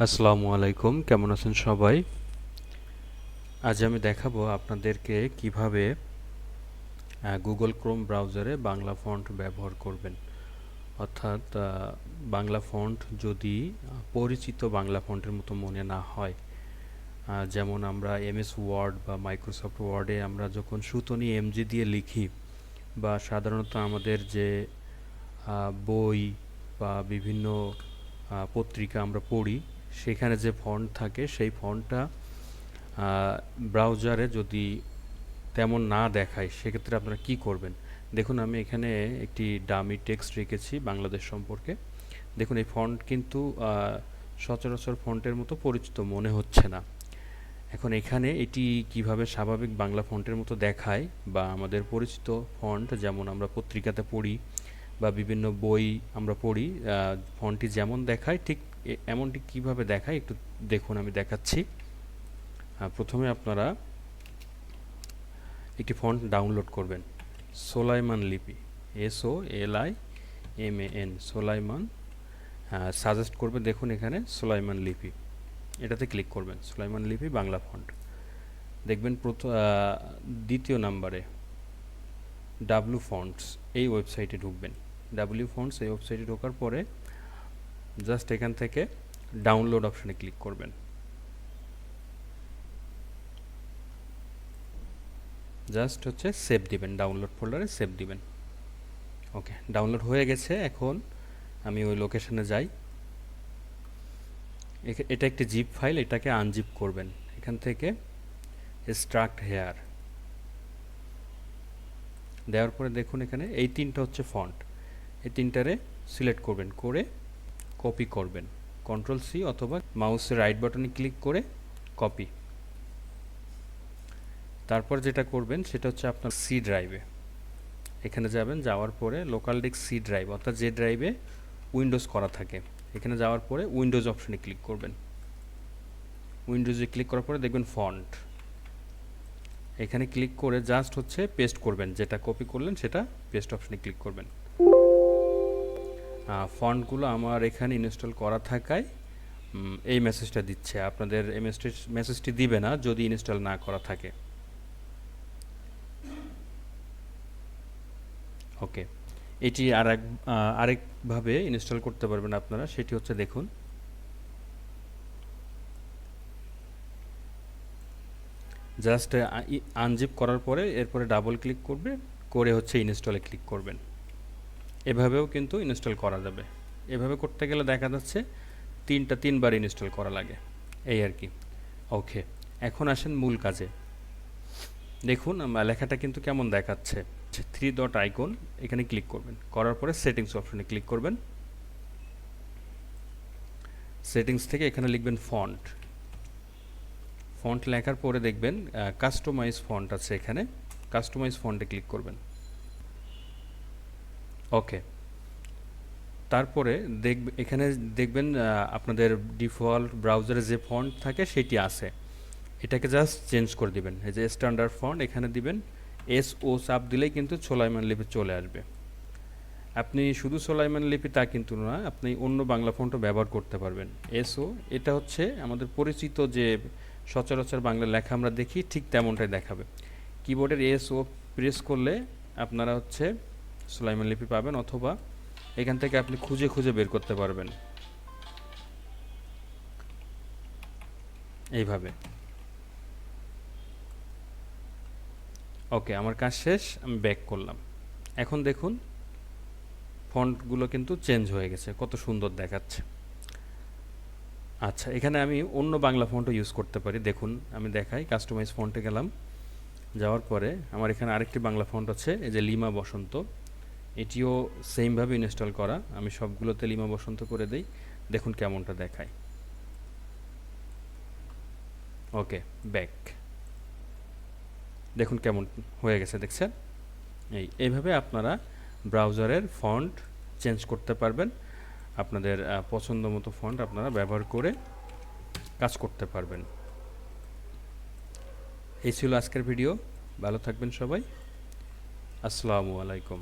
আসসালামু আলাইকুম, কেমন আছেন সবাই? আজ আমি দেখাবো আপনাদেরকে কিভাবে গুগল ক্রোম ব্রাউজারে বাংলা ফন্ট ব্যবহার করবেন। অর্থাৎ বাংলা ফন্ট যদি পরিচিত বাংলা ফন্টের মতো মনে না হয়, যেমন আমরা এমএস ওয়ার্ড বা মাইক্রোসফট ওয়ার্ডে আমরা যখন সুতনি এমজি দিয়ে লিখি, বা সাধারণত আমাদের যে বই বা বিভিন্ন পত্রিকা আমরা পড়ি, সেখানে যে ফন্ট থাকে সেই ফন্টটা ব্রাউজারে যদি তেমন না দেখায়, সেক্ষেত্রে আপনারা কি করবেন? দেখুন, আমি এখানে একটি ডামি টেক্সট রেখেছি বাংলাদেশ সম্পর্কে। দেখুন, এই ফন্ট কিন্তু সচরাচর ফন্টের মতো পরিচিত মনে হচ্ছে না। এখন এখানে এটি কিভাবে স্বাভাবিক বাংলা ফন্টের মতো দেখায়, বা আমাদের পরিচিত ফন্ট যেমন আমরা পত্রিকাতে পড়ি বা বিভিন্ন বই আমরা পড়ি, ফন্টটি যেমন দেখায় ঠিক এমনটি কিভাবে দেখায় একটু দেখুন, আমি দেখাচ্ছি। প্রথমে আপনারা একটি ফন্ট ডাউনলোড করবেন, সোলাইমান লিপি, SOLIMAN, সোলাইমান। সাজেস্ট করবে, দেখুন এখানে সোলাইমান লিপি, এটাতে ক্লিক করবেন। সোলাইমান লিপি বাংলা ফন্ট দেখবেন। দ্বিতীয় নাম্বারে ডাব্লু ফন্টস, এই ওয়েবসাইটে ঢুকবেন। ডাব্লিউ ফন্টস এই ওয়েবসাইটে ঢোকার পরে জাস্ট এখান থেকে ডাউনলোড অপশানে ক্লিক করবেন। জাস্ট হচ্ছে সেভ দিবেন, ডাউনলোড ফোল্ডারে সেভ দিবেন। ওকে, ডাউনলোড হয়ে গেছে। এখন আমি ওই লোকেশনে যাই। এটা একটি জিপ ফাইল, এটাকে আনজিপ করবেন। এখান থেকে এক্সট্রাক্ট হেয়ার দেওয়ার পরে দেখুন এখানে এই তিনটা হচ্ছে ফন্ট, এই তিনটারে সিলেক্ট করবেন, করে কপি করবেন। কন্ট্রোল-C অথবা মাউসের রাইট বাটনে ক্লিক করে কপি। তারপর যেটা করবেন সেটা হচ্ছে আপনার সি ড্রাইভে এখানে যাবেন। যাওয়ার পরে লোকাল ডিস্ক সি ড্রাইভ, অর্থাৎ যে ড্রাইভে উইন্ডোজ করা থাকে, এখানে যাওয়ার পরে উইন্ডোজ অপশনে ক্লিক করবেন। উইন্ডোজে ক্লিক করার পরে দেখবেন ফন্ট, এখানে ক্লিক করে জাস্ট হচ্ছে পেস্ট করবেন, যেটা কপি করলেন সেটা পেস্ট অপশনে ক্লিক করবেন। ফন্টগুলো আমার এখানে ইনস্টল করা থাকায় এই মেসেজটা দিচ্ছে। আপনাদের এই মেসেজটি দিবে না যদি ইনস্টল না করা থাকে। ওকে, এটি আরেকভাবে ইনস্টল করতে পারবেন আপনারা, সেটি হচ্ছে দেখুন, জাস্ট আনজিপ করার পরে এরপরে ডাবল ক্লিক করবে, করে হচ্ছে ইনস্টলে ক্লিক করবেন। এভাবেও কিন্তু ইনস্টল করা যাবে। এভাবে করতে গেলে দেখা যাচ্ছে তিনবার ইনস্টল করা লাগে, এই আর কি। ওকে, এখন আসেন মূল কাজে। দেখুন লেখাটা কিন্তু কেমন দেখাচ্ছে। 3 ডট আইকন, এখানে ক্লিক করবেন, করার পরে সেটিংস অপশনে ক্লিক করবেন। সেটিংস থেকে এখানে লিখবেন ফন্ট। ফন্ট লেখার পরে দেখবেন কাস্টমাইজ ফন্ট আছে, এখানে কাস্টমাইজ ফন্টে ক্লিক করবেন। ওকে, তারপরে এখানে দেখবেন আপনাদের ডিফল্ট ব্রাউজারে যে ফন্ট থাকে সেটি আছে, এটাকে জাস্ট চেঞ্জ করে দিবেন। এই যে স্ট্যান্ডার্ড ফন্ট এখানে দিবেন, SO চাপ দিলেই কিন্তু সোলাইমান লিপি চলে আসবে। আপনি শুধু সোলাইমান লিপি তা কিন্তু না, আপনি অন্য বাংলা ফন্টও ব্যবহার করতে পারবেন। SO এটা হচ্ছে আমাদের পরিচিত যে সচরাচর বাংলা লেখা আমরা দেখি, ঠিক তেমনটাই দেখাবে। কিবোর্ডের SO প্রেস করলে আপনারা হচ্ছে সোলাইমান লিপি পাবেন, অথবা এখান থেকে আপনি খুঁজে খুঁজে বের করতে পারবেন এইভাবে। ওকে, আমার কাজ শেষ, আমি ব্যাক করলাম। এখন দেখুন ফন্টগুলো কিন্তু চেঞ্জ হয়ে গেছে, কত সুন্দর দেখাচ্ছে। আচ্ছা, এখানে আমি অন্য বাংলা ফন্টও ইউজ করতে পারি। দেখুন আমি দেখাই, কাস্টমাইজ ফন্টে গেলাম, যাওয়ার পরে আমার এখানে আরেকটি বাংলা ফন্ট আছে, এই যে লিমা বসন্ত, এটিও সেমভাবে ইনস্টল করা। আমি সবগুলোতে লিমা বসন্ত করে দেই, দেখুন কেমনটা দেখায়। ওকে, ব্যাক, দেখুন কেমন হয়ে গেছে, দেখছেন? এইভাবে আপনারা ব্রাউজারের ফন্ট চেঞ্জ করতে পারবেন। আপনাদের পছন্দ মতো ফন্ট আপনারা ব্যবহার করে কাজ করতে পারবেন। এই ছিল আজকের ভিডিও। ভালো থাকবেন সবাই। আসসালামু আলাইকুম।